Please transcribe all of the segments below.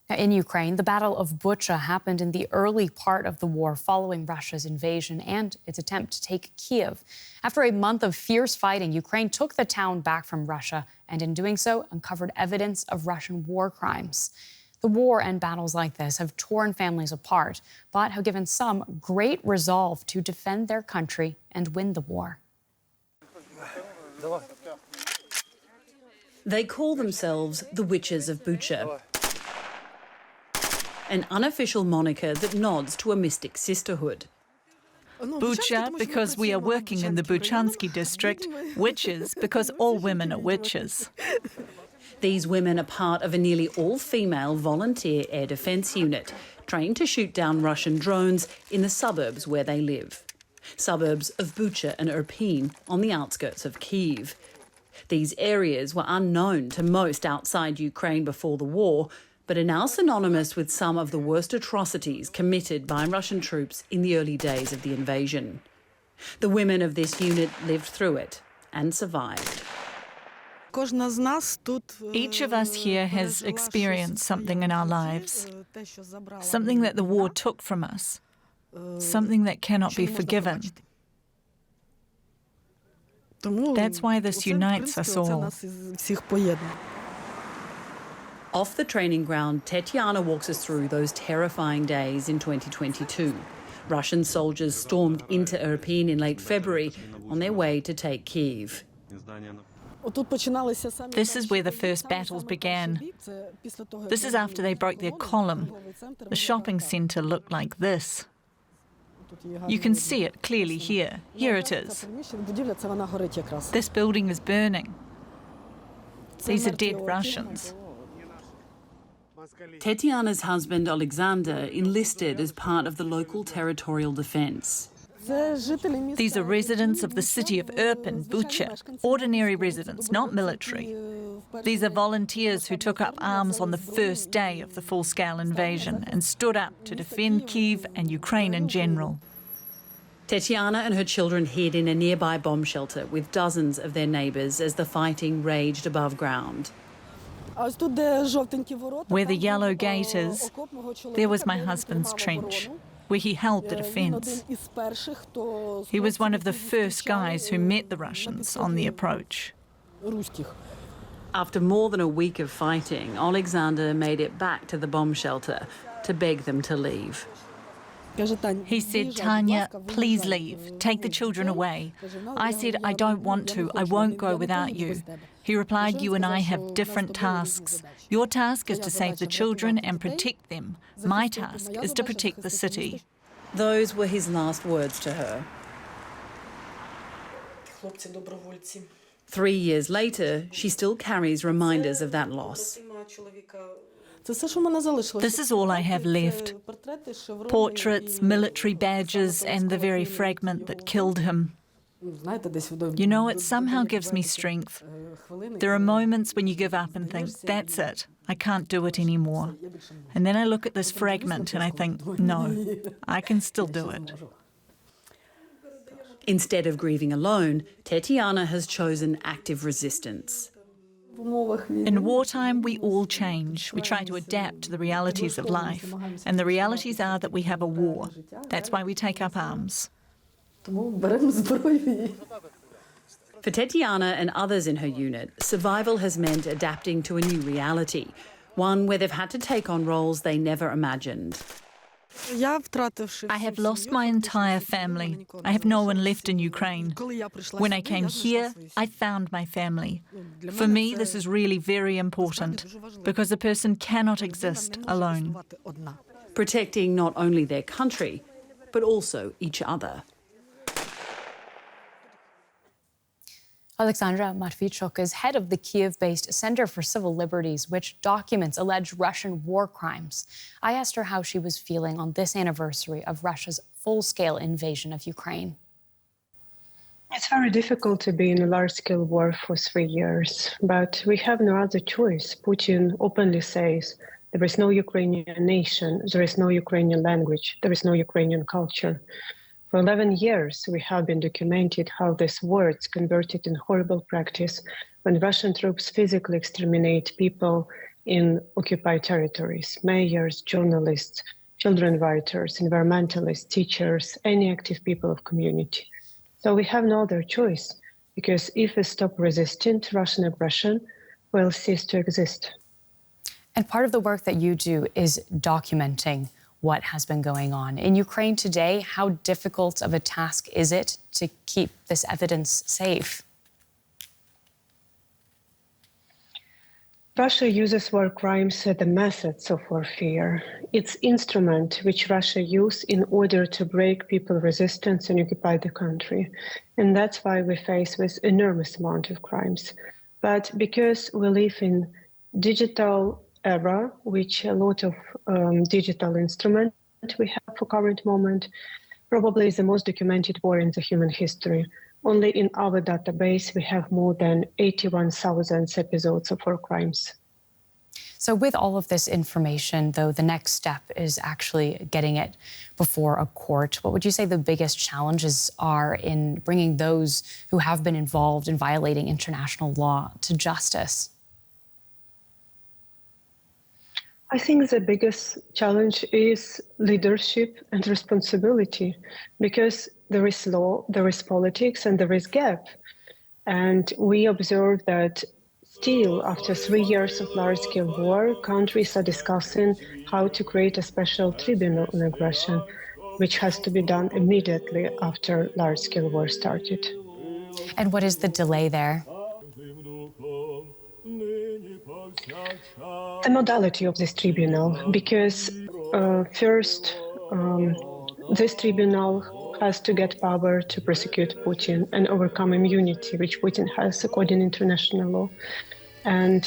Now, in Ukraine, the Battle of Bucha happened in the early part of the war following Russia's invasion and its attempt to take Kyiv. After a month of fierce fighting, Ukraine took the town back from Russia and in doing so uncovered evidence of Russian war crimes. The war and battles like this have torn families apart, but have given some great resolve to defend their country and win the war. They call themselves the Witches of Bucha, an unofficial moniker that nods to a mystic sisterhood. Bucha because we are working in the Buchansky district, witches because all women are witches. These women are part of a nearly all-female volunteer air defence unit, trained to shoot down Russian drones in the suburbs where they live. Suburbs of Bucha and Irpin on the outskirts of Kyiv. These areas were unknown to most outside Ukraine before the war, but are now synonymous with some of the worst atrocities committed by Russian troops in the early days of the invasion. The women of this unit lived through it and survived. Each of us here has experienced something in our lives, something that the war took from us, something that cannot be forgiven. That's why this unites us all. Off the training ground, Tetiana walks us through those terrifying days in 2022. Russian soldiers stormed into Irpin in late February on their way to take Kyiv. This is where the first battles began. This is after they broke their column. The shopping centre looked like this. You can see it clearly here. Here it is. This building is burning. These are dead Russians. Tetiana's husband, Alexander, enlisted as part of the local territorial defence. These are residents of the city of Irpin, Bucha, ordinary residents, not military. These are volunteers who took up arms on the first day of the full-scale invasion and stood up to defend Kyiv and Ukraine in general. Tetiana and her children hid in a nearby bomb shelter with dozens of their neighbours as the fighting raged above ground. Where the yellow gate is, there was my husband's trench, where he held the defence. He was one of the first guys who met the Russians on the approach. After more than a week of fighting, Alexander made it back to the bomb shelter to beg them to leave. He said, "Tanya, please leave. Take the children away." I said, "I don't want to. I won't go without you." He replied, "You and I have different tasks. Your task is to save the children and protect them. My task is to protect the city." Those were his last words to her. 3 years later, she still carries reminders of that loss. This is all I have left. Portraits, military badges, and the very fragment that killed him. You know, it somehow gives me strength. There are moments when you give up and think, that's it, I can't do it anymore. And then I look at this fragment and I think, no, I can still do it. Instead of grieving alone, Tetiana has chosen active resistance. In wartime, we all change. We try to adapt to the realities of life. And the realities are that we have a war. That's why we take up arms. For Tetiana and others in her unit, survival has meant adapting to a new reality, one where they've had to take on roles they never imagined. I have lost my entire family. I have no one left in Ukraine. When I came here, I found my family. For me, this is really very important because a person cannot exist alone. Protecting not only their country, but also each other. Oleksandra Matviichuk is head of the Kyiv-based Center for Civil Liberties, which documents alleged Russian war crimes. I asked her how she was feeling on this anniversary of Russia's full-scale invasion of Ukraine. It's very difficult to be in a large-scale war for 3 years, but we have no other choice. Putin openly says there is no Ukrainian nation, there is no Ukrainian language, there is no Ukrainian culture. For 11 years, we have been documented how this words converted in horrible practice when Russian troops physically exterminate people in occupied territories, mayors, journalists, children writers, environmentalists, teachers, any active people of community. So we have no other choice, because if we stop resisting to Russian aggression, we'll cease to exist. And part of the work that you do is documenting what has been going on. In Ukraine today, how difficult of a task is it to keep this evidence safe? Russia uses war crimes as a method of warfare. It's instrument which Russia uses in order to break people's resistance and occupy the country. And that's why we face with enormous amount of crimes. But because we live in digital era, which a lot of digital instruments we have for current moment, probably is the most documented war in the human history. Only in our database, we have more than 81,000 episodes of war crimes. So with all of this information, though, the next step is actually getting it before a court. What would you say the biggest challenges are in bringing those who have been involved in violating international law to justice? I think the biggest challenge is leadership and responsibility, because there is law, there is politics, and there is gap. And we observe that still, after 3 years of large-scale war, countries are discussing how to create a special tribunal on aggression, which has to be done immediately after large-scale war started. And what is the delay there? The modality of this tribunal, because first, this tribunal has to get power to prosecute Putin and overcome immunity, which Putin has according to international law. And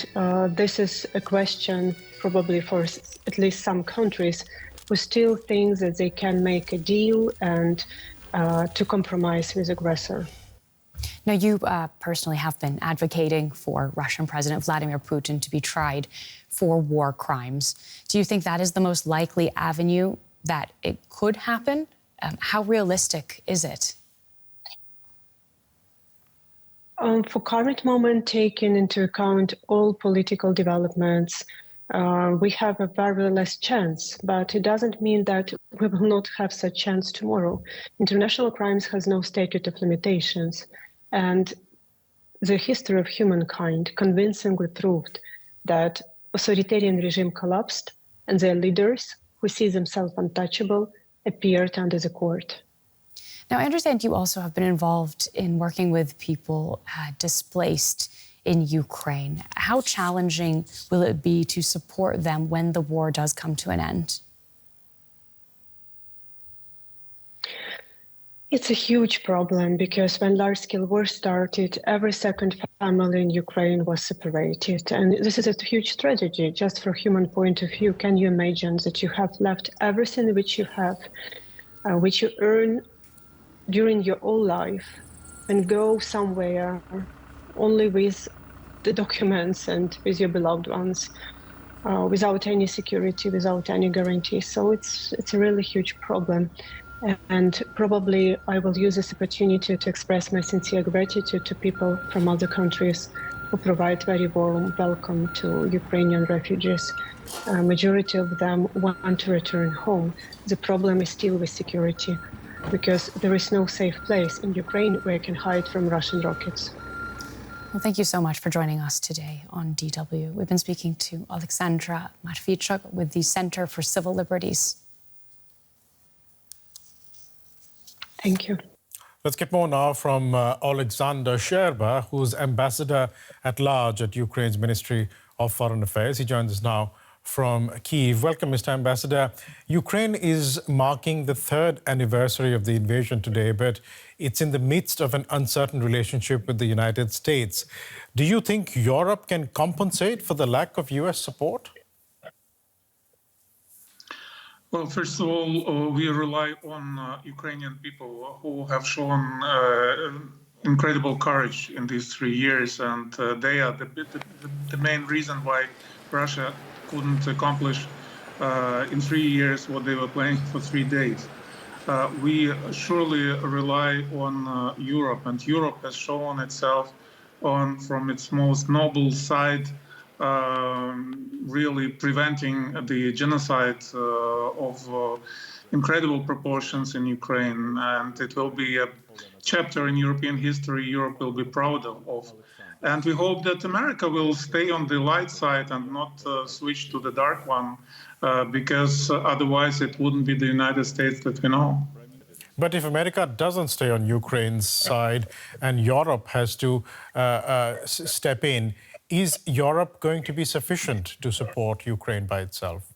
this is a question probably for at least some countries who still think that they can make a deal and to compromise with aggressor. Now, you personally have been advocating for Russian President Vladimir Putin to be tried for war crimes. Do you think that is the most likely avenue that it could happen? How realistic is it? For current moment, taking into account all political developments, we have a very less chance, but it doesn't mean that we will not have such chance tomorrow. International crimes has no statute of limitations. And the history of humankind convincingly proved that authoritarian regime collapsed and their leaders, who see themselves untouchable, appeared under the court. Now, I understand you also have been involved in working with people displaced in Ukraine. How challenging will it be to support them when the war does come to an end? It's a huge problem, because when large-scale war started, every second family in Ukraine was separated. And this is a huge tragedy, just from a human point of view. Can you imagine that you have left everything which you have, which you earn during your whole life, and go somewhere only with the documents and with your beloved ones, without any security, without any guarantee? So it's a really huge problem. And probably I will use this opportunity to express my sincere gratitude to people from other countries who provide very warm welcome to Ukrainian refugees. A majority of them want to return home. The problem is still with security, because there is no safe place in Ukraine where you can hide from Russian rockets. Well, thank you so much for joining us today on DW. We've been speaking to Oleksandra Matviichuk with the Center for Civil Liberties. Thank you. Let's get more now from Olexander Scherba, who's ambassador at large at Ukraine's Ministry of Foreign Affairs. He joins us now from Kyiv. Welcome, Mr. Ambassador. Ukraine is marking the 3rd anniversary of the invasion today, but it's in the midst of an uncertain relationship with the United States. Do you think Europe can compensate for the lack of US support? Well, first of all, we rely on Ukrainian people who have shown incredible courage in these 3 years, and they are the main reason why Russia couldn't accomplish in 3 years what they were planning for 3 days. We surely rely on Europe, and Europe has shown itself from its most noble side really preventing the genocide of incredible proportions in Ukraine. And it will be a chapter in European history Europe will be proud of. And we hope that America will stay on the light side and not switch to the dark one, because otherwise it wouldn't be the United States that we know. But if America doesn't stay on Ukraine's side and Europe has to step in, is Europe going to be sufficient to support Ukraine by itself?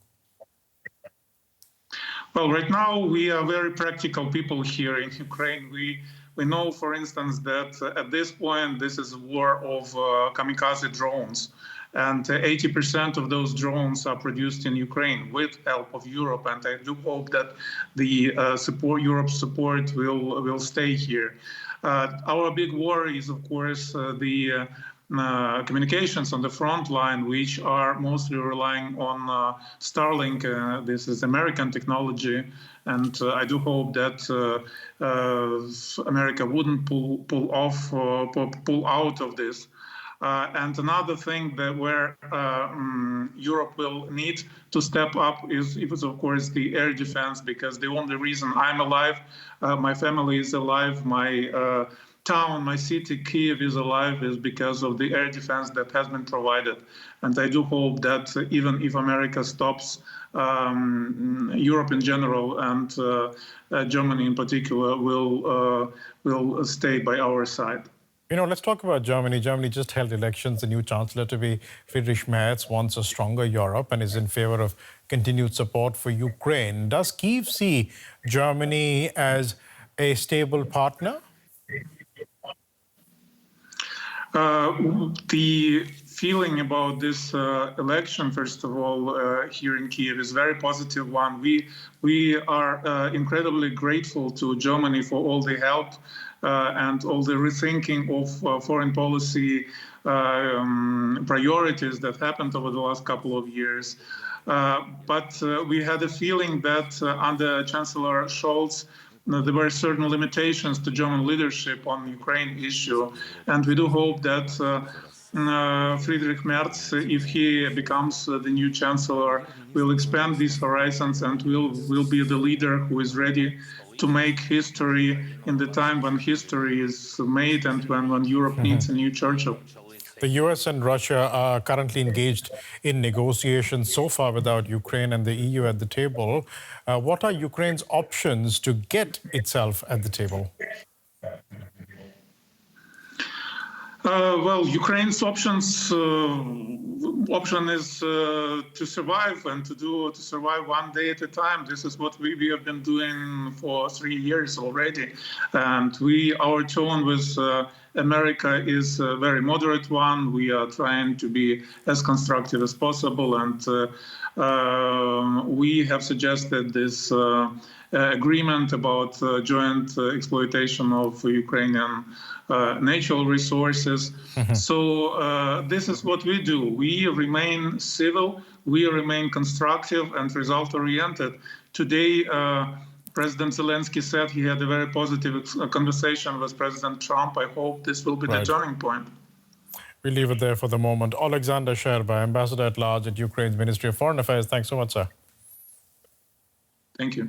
Well, right now we are very practical people here in Ukraine. We know, for instance, that at this point this is a war of kamikaze drones, and 80% of those drones are produced in Ukraine with help of Europe. And I do hope that the Europe's support will stay here. Our big worry is, of course, the communications on the front line, which are mostly relying on Starlink. This is American technology, and I do hope that America wouldn't pull out of this. And another thing that where Europe will need to step up is of course the air defense, because the only reason I'm alive, my family is alive, my town, my city, Kyiv, is alive is because of the air defense that has been provided. And I do hope that even if America stops, Europe in general and Germany in particular will stay by our side. You know, let's talk about Germany. Germany just held elections. The new chancellor to be Friedrich Merz wants a stronger Europe and is in favor of continued support for Ukraine. Does Kyiv see Germany as a stable partner? The feeling about this election, first of all, here in Kyiv is a very positive one. We are incredibly grateful to Germany for all the help and all the rethinking of foreign policy priorities that happened over the last couple of years. But we had a feeling that under Chancellor Scholz, there were certain limitations to German leadership on the Ukraine issue. And we do hope that Friedrich Merz, if he becomes the new chancellor, will expand these horizons and will be the leader who is ready to make history in the time when history is made and when Europe needs a new Churchill. The US and Russia are currently engaged in negotiations so far without Ukraine and the EU at the table. What are Ukraine's options to get itself at the table? Well, Ukraine's option is to survive and to survive one day at a time. This is what we have been doing for 3 years already, and our tone with America is a very moderate one. We are trying to be as constructive as possible, and we have suggested this agreement about joint exploitation of Ukrainian natural resources. So this is what we do. We remain civil, we remain constructive and result-oriented. Today, President Zelensky said he had a very positive conversation with President Trump. I hope this will be the turning point. We'll leave it there for the moment. Olexander Scherba, Ambassador at Large at Ukraine's Ministry of Foreign Affairs. Thanks so much, sir. Thank you.